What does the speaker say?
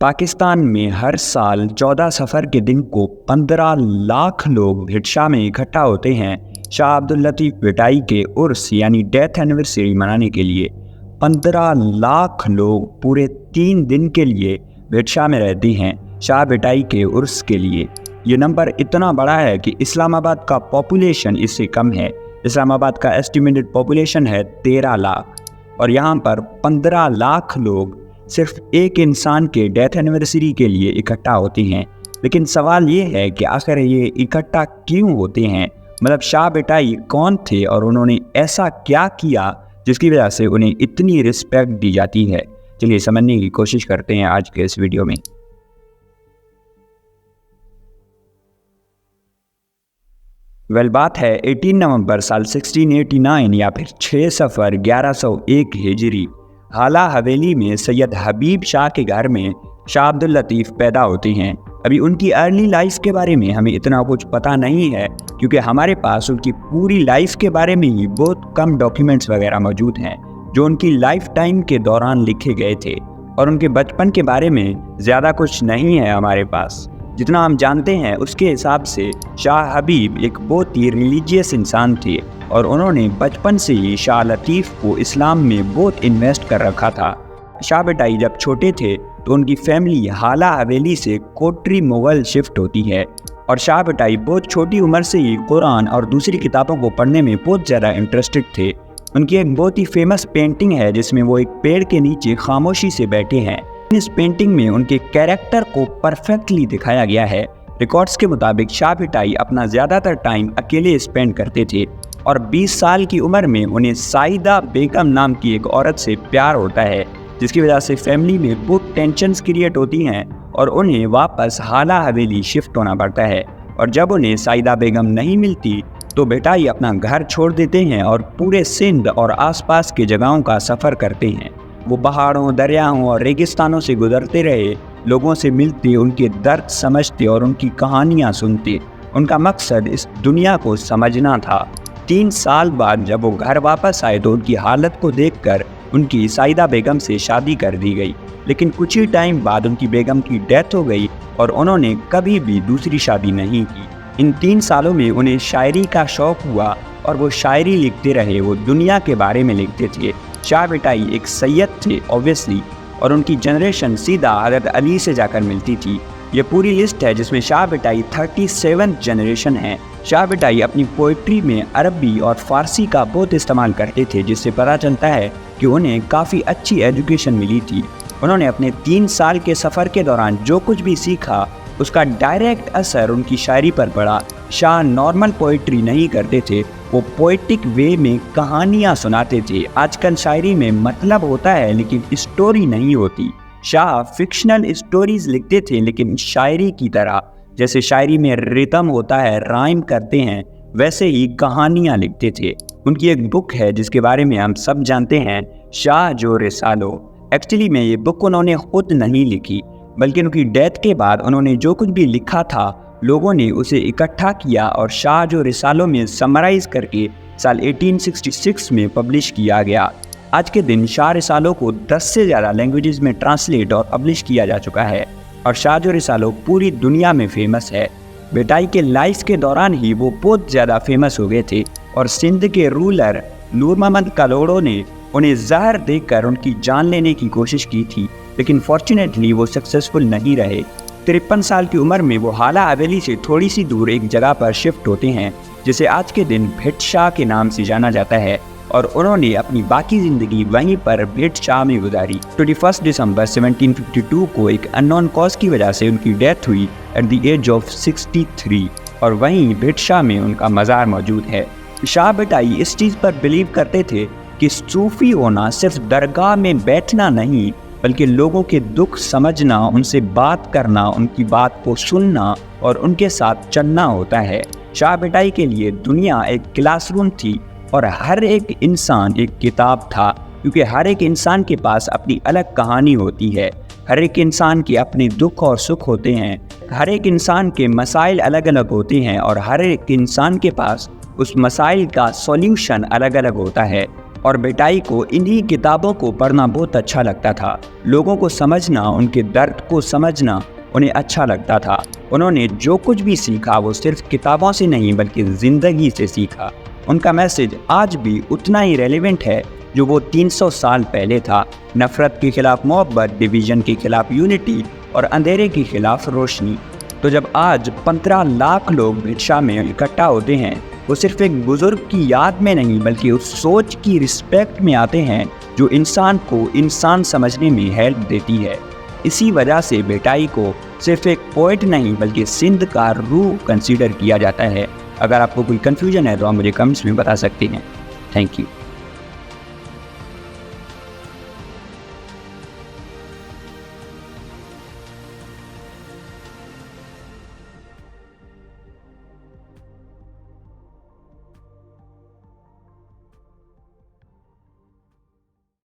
पाकिस्तान में हर साल 14 सफ़र के दिन को 15 लाख लोग भिटशा में इकट्ठा होते हैं शाह अब्दुल लतीफ़ भिटाई के उर्स यानी डेथ एनिवर्सरी मनाने के लिए। 15 लाख लोग पूरे 3 दिन के लिए भिटशा में रहते हैं शाह भिटाई के उर्स के लिए। ये नंबर इतना बड़ा है कि इस्लामाबाद का पॉपुलेशन इससे कम है। इस्लामाबाद का एस्टिमेटेड पॉपुलेशन है 13 लाख और यहाँ पर 15 लाख लोग सिर्फ एक इंसान के डेथ एनिवर्सरी के लिए इकट्ठा होते हैं। लेकिन सवाल ये है कि आखिर ये इकट्ठा क्यों होते हैं, मतलब शाह भिटाई कौन थे और उन्होंने ऐसा क्या किया जिसकी वजह से उन्हें इतनी रिस्पेक्ट दी जाती है। चलिए समझने की कोशिश करते हैं आज के इस वीडियो में। बात है 18 नवंबर साल 1689 या फिर 6 सफ़र 1101 हिजरी। हाला हवेली में सैयद हबीब शाह के घर में शाह अब्दुल लतीफ़ पैदा होते हैं। अभी उनकी अर्ली लाइफ के बारे में हमें इतना कुछ पता नहीं है क्योंकि हमारे पास उनकी पूरी लाइफ के बारे में ही बहुत कम डॉक्यूमेंट्स वगैरह मौजूद हैं जो उनकी लाइफ टाइम के दौरान लिखे गए थे, और उनके बचपन के बारे में ज़्यादा कुछ नहीं है हमारे पास। जितना हम जानते हैं उसके हिसाब से शाह हबीब एक बहुत ही रिलीजियस इंसान थे और उन्होंने बचपन से ही शाह लतीफ़ को इस्लाम में बहुत इन्वेस्ट कर रखा था। शाह भिटाई जब छोटे थे तो उनकी फैमिली हाला हवेली से कोटरी मुगल शिफ्ट होती है और शाह भिटाई बहुत छोटी उम्र से ही कुरान और दूसरी किताबों को पढ़ने में बहुत ज़्यादा इंटरेस्टेड थे। उनकी एक बहुत ही फेमस पेंटिंग है जिसमें वो एक पेड़ के नीचे खामोशी से बैठे हैं। इस पेंटिंग में उनके कैरेक्टर को परफेक्टली दिखाया गया है। रिकॉर्ड्स के मुताबिक शाह भिटाई अपना ज़्यादातर टाइम अकेले स्पेंड करते थे और 20 साल की उम्र में उन्हें साइदा बेगम नाम की एक औरत से प्यार होता है, जिसकी वजह से फैमिली में बहुत टेंशन्स क्रिएट होती हैं और उन्हें वापस हाला हवेली शिफ्ट होना पड़ता है। और जब उन्हें साइदा बेगम नहीं मिलती तो भिटाई अपना घर छोड़ देते हैं और पूरे सिंध और आसपास के जगहों का सफ़र करते हैं। वो पहाड़ों, दरियाओं और रेगिस्तानों से गुजरते रहे, लोगों से मिलते, उनके दर्द समझते और उनकी कहानियाँ सुनते। उनका मकसद इस दुनिया को समझना था। 3 साल बाद जब वो घर वापस आए तो उनकी हालत को देखकर उनकी साइदा बेगम से शादी कर दी गई। लेकिन कुछ ही टाइम बाद उनकी बेगम की डेथ हो गई और उन्होंने कभी भी दूसरी शादी नहीं की। इन 3 सालों में उन्हें शायरी का शौक़ हुआ और वो शायरी लिखते रहे, वो दुनिया के बारे में लिखते थे। शाह भिटाई एक सैयद थे ऑब्वियसली, और उनकी जनरेशन सीधा हज़रत अली से जाकर मिलती थी। ये पूरी लिस्ट है जिसमें शाह भिटाई 37th जनरेशन है। शाह भिटाई अपनी पोइट्री में अरबी और फ़ारसी का बहुत इस्तेमाल करते थे, जिससे पता चलता है कि उन्हें काफ़ी अच्छी एजुकेशन मिली थी। उन्होंने अपने 3 साल के सफ़र के दौरान जो कुछ भी सीखा उसका डायरेक्ट असर उनकी शायरी पर पड़ा। शाह नॉर्मल पोइट्री नहीं करते थे, वो पोइटिक वे में कहानियाँ सुनाते थे। आजकल शायरी में मतलब होता है लेकिन स्टोरी नहीं होती। शाह फिक्शनल स्टोरीज़ लिखते थे लेकिन शायरी की तरह, जैसे शायरी में रिदम होता है, राइम करते हैं, वैसे ही कहानियाँ लिखते थे। उनकी एक बुक है जिसके बारे में हम सब जानते हैं, शाह जो रिसालो। एक्चुअली में ये बुक उन्होंने खुद नहीं लिखी बल्कि उनकी डेथ के बाद उन्होंने जो कुछ भी लिखा था लोगों ने उसे इकट्ठा किया और शाह जो रिसालों में समराइज़ करके साल 1866 में पब्लिश किया गया। आज के दिन शाह रिसालों को 10 से ज़्यादा लैंग्वेजेस में ट्रांसलेट और पब्लिश किया जा चुका है और शाह जो रिसालो पूरी दुनिया में फेमस है। भिटाई के लाइफ के दौरान ही वो बहुत ज़्यादा फेमस हो गए थे और सिंध के रूलर नूर मोहम्मद कलोड़ों ने उन्हें जहर देकर उनकी जान लेने की कोशिश की थी, लेकिन फॉर्चुनेटली वो सक्सेसफुल नहीं रहे। 53 साल की उम्र में वो हाला हवेली से थोड़ी सी दूर एक जगह पर शिफ्ट होते हैं जिसे आज के दिन भिटशा के नाम से जाना जाता है और उन्होंने अपनी बाकी ज़िंदगी वहीं पर भिटशा में गुजारी। 21 दिसंबर 1752 को एक अननोन कॉज की वजह से उनकी डेथ हुई एट द एज ऑफ 63 और वहीं भिटशा में उनका मज़ार मौजूद है। शाह भिटाई इस चीज़ पर बिलीव करते थे कि सूफ़ी होना सिर्फ दरगाह में बैठना नहीं बल्कि लोगों के दुख समझना, उनसे बात करना, उनकी बात को सुनना और उनके साथ चलना होता है। शाह भिटाई के लिए दुनिया एक क्लासरूम थी और हर एक इंसान एक किताब था, क्योंकि हर एक इंसान के पास अपनी अलग कहानी होती है। हर एक इंसान के अपने दुख और सुख होते हैं, हर एक इंसान के मसाइल अलग अलग होते हैं और हर एक इंसान के पास उस मसाइल का सॉल्यूशन अलग अलग होता है। और बेटाई को इन्हीं किताबों को पढ़ना बहुत अच्छा लगता था। लोगों को समझना, उनके दर्द को समझना उन्हें अच्छा लगता था। उन्होंने जो कुछ भी सीखा वो सिर्फ किताबों से नहीं बल्कि ज़िंदगी से सीखा। उनका मैसेज आज भी उतना ही रेलेवेंट है जो वो 300 साल पहले था। नफ़रत के खिलाफ मोहब्बत, डिवीज़न के खिलाफ यूनिटी और अंधेरे के खिलाफ रोशनी। तो जब आज 15 लाख लोग भिक्षा में इकट्ठा होते हैं, वो सिर्फ एक बुज़ुर्ग की याद में नहीं बल्कि उस सोच की रिस्पेक्ट में आते हैं जो इंसान को इंसान समझने में हेल्प देती है। इसी वजह से बेटाई को सिर्फ एक पोइट नहीं बल्कि सिंध का रूह कंसीडर किया जाता है। अगर आपको कोई कन्फ्यूजन है तो आप मुझे कमेंट्स में बता सकते हैं। Thank you.